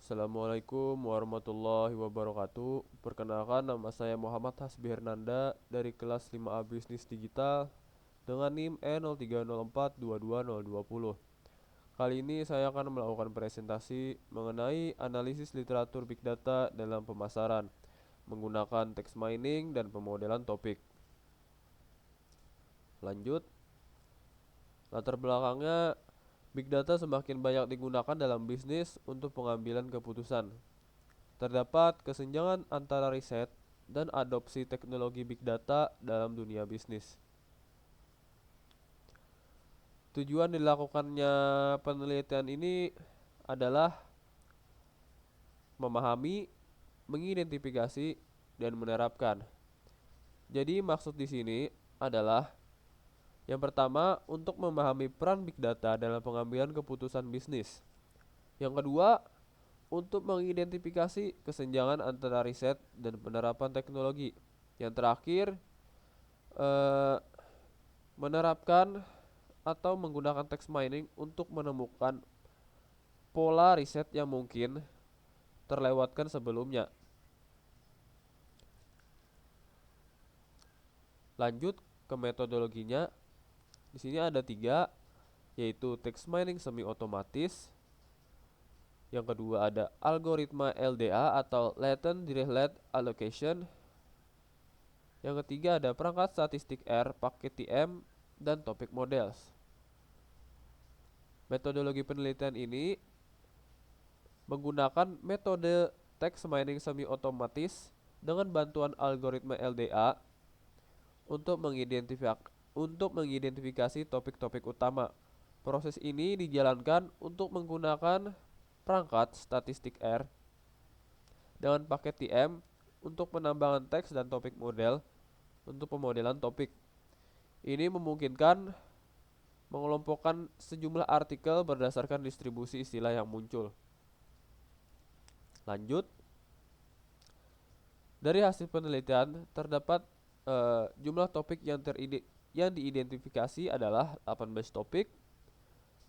Assalamualaikum warahmatullahi wabarakatuh. Perkenalkan, nama saya Muhammad Hasbi Hernanda dari kelas 5A Bisnis Digital dengan NIM E03042220. Kali ini saya akan melakukan presentasi mengenai analisis literatur Big Data dalam pemasaran menggunakan text mining dan pemodelan topik. Lanjut, latar belakangnya Big Data semakin banyak digunakan dalam bisnis untuk pengambilan keputusan. Terdapat kesenjangan antara riset dan adopsi teknologi big data dalam dunia bisnis. Tujuan dilakukannya penelitian ini adalah memahami, mengidentifikasi, dan menerapkan. Jadi maksud di sini adalah yang pertama untuk memahami peran big data dalam pengambilan keputusan bisnis. Yang kedua, untuk mengidentifikasi kesenjangan antara riset dan penerapan teknologi. Yang terakhir, eh, menerapkan atau menggunakan text mining untuk menemukan pola riset yang mungkin terlewatkan sebelumnya. Lanjut ke metodologinya. Di sini ada tiga, yaitu text mining semi otomatis. Yang kedua ada algoritma LDA atau Latent Dirichlet Allocation. Yang ketiga ada perangkat statistik R pakai TM dan Topic Models. Metodologi penelitian ini menggunakan metode text mining semi otomatis dengan bantuan algoritma LDA untuk mengidentifikasi topik-topik utama. Proses ini dijalankan untuk menggunakan perangkat statistik R dengan paket TM untuk penambangan teks dan topik model untuk pemodelan topik. Ini memungkinkan mengelompokkan sejumlah artikel berdasarkan distribusi istilah yang muncul. Lanjut, dari hasil penelitian terdapat jumlah topik yang diidentifikasi adalah 18 topik.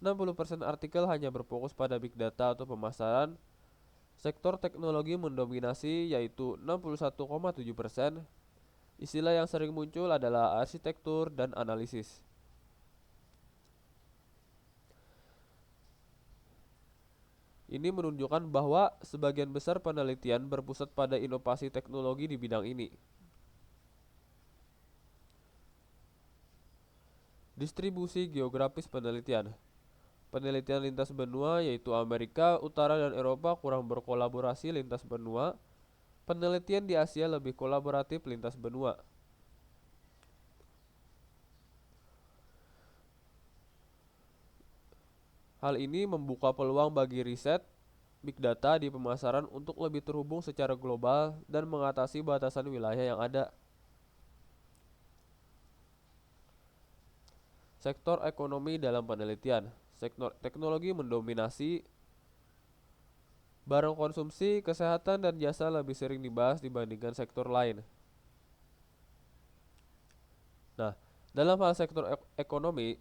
60% artikel hanya berfokus pada big data atau pemasaran. Sektor teknologi mendominasi yaitu 61,7%. Istilah yang sering muncul adalah arsitektur dan analisis. Ini menunjukkan bahwa sebagian besar penelitian berpusat pada inovasi teknologi di bidang ini. Distribusi geografis penelitian. Penelitian lintas benua yaitu Amerika Utara dan Eropa kurang berkolaborasi lintas benua. Penelitian di Asia lebih kolaboratif lintas benua. Hal ini membuka peluang bagi riset big data di pemasaran untuk lebih terhubung secara global dan mengatasi batasan wilayah yang ada. Sektor ekonomi dalam penelitian. Sektor teknologi mendominasi. Barang konsumsi, kesehatan, dan jasa lebih sering dibahas dibandingkan sektor lain. Nah, dalam hal sektor ekonomi,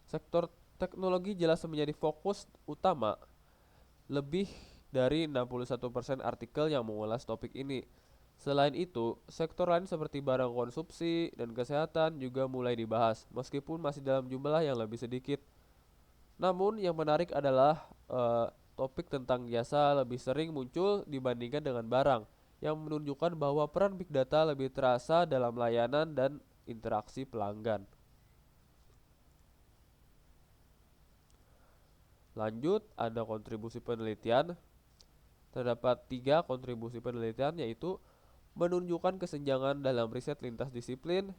sektor teknologi jelas menjadi fokus utama. Lebih dari 61% artikel yang mengulas topik ini. Selain itu, sektor lain seperti barang konsumsi dan kesehatan juga mulai dibahas, meskipun masih dalam jumlah yang lebih sedikit. Namun, yang menarik adalah topik tentang jasa lebih sering muncul dibandingkan dengan barang, yang menunjukkan bahwa peran big data lebih terasa dalam layanan dan interaksi pelanggan. Lanjut, ada kontribusi penelitian. Terdapat tiga kontribusi penelitian, yaitu menunjukkan kesenjangan dalam riset lintas disiplin.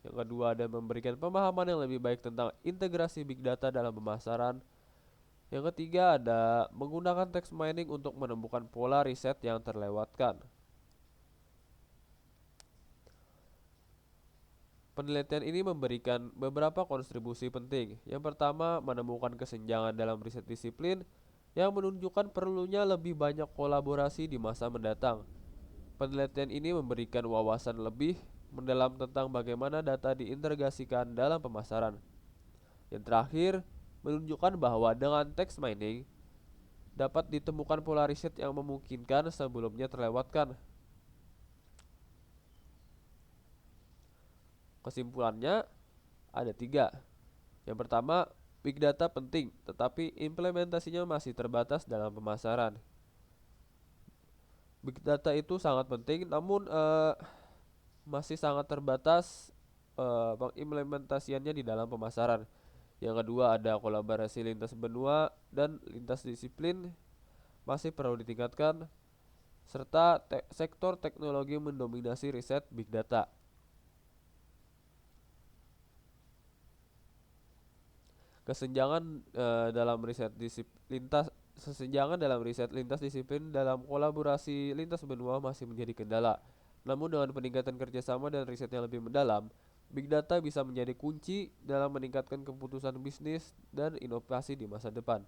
Yang kedua ada memberikan pemahaman yang lebih baik tentang integrasi big data dalam pemasaran. Yang ketiga ada menggunakan text mining untuk menemukan pola riset yang terlewatkan. Penelitian ini memberikan beberapa kontribusi penting. Yang pertama, menemukan kesenjangan dalam riset disiplin yang menunjukkan perlunya lebih banyak kolaborasi di masa mendatang. Penelitian ini memberikan wawasan lebih mendalam tentang bagaimana data diintegrasikan dalam pemasaran. Yang terakhir, menunjukkan bahwa dengan text mining, dapat ditemukan pola riset yang memungkinkan sebelumnya terlewatkan. Kesimpulannya ada tiga. Yang pertama, big data penting, tetapi implementasinya masih terbatas dalam pemasaran. Big data itu sangat penting, namun masih sangat terbatas pengimplementasiannya di dalam pemasaran. Yang kedua, ada kolaborasi lintas benua dan lintas disiplin masih perlu ditingkatkan, serta sektor teknologi mendominasi riset big data. Kesenjangan dalam riset lintas Kesenjangan dalam riset lintas disiplin dalam kolaborasi lintas benua masih menjadi kendala. Namun dengan peningkatan kerjasama dan riset yang lebih mendalam, big data bisa menjadi kunci dalam meningkatkan keputusan bisnis dan inovasi di masa depan.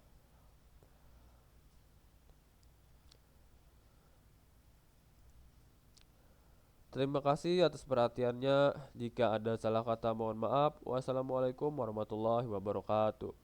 Terima kasih atas perhatiannya. Jika ada salah kata mohon maaf. Wassalamualaikum warahmatullahi wabarakatuh.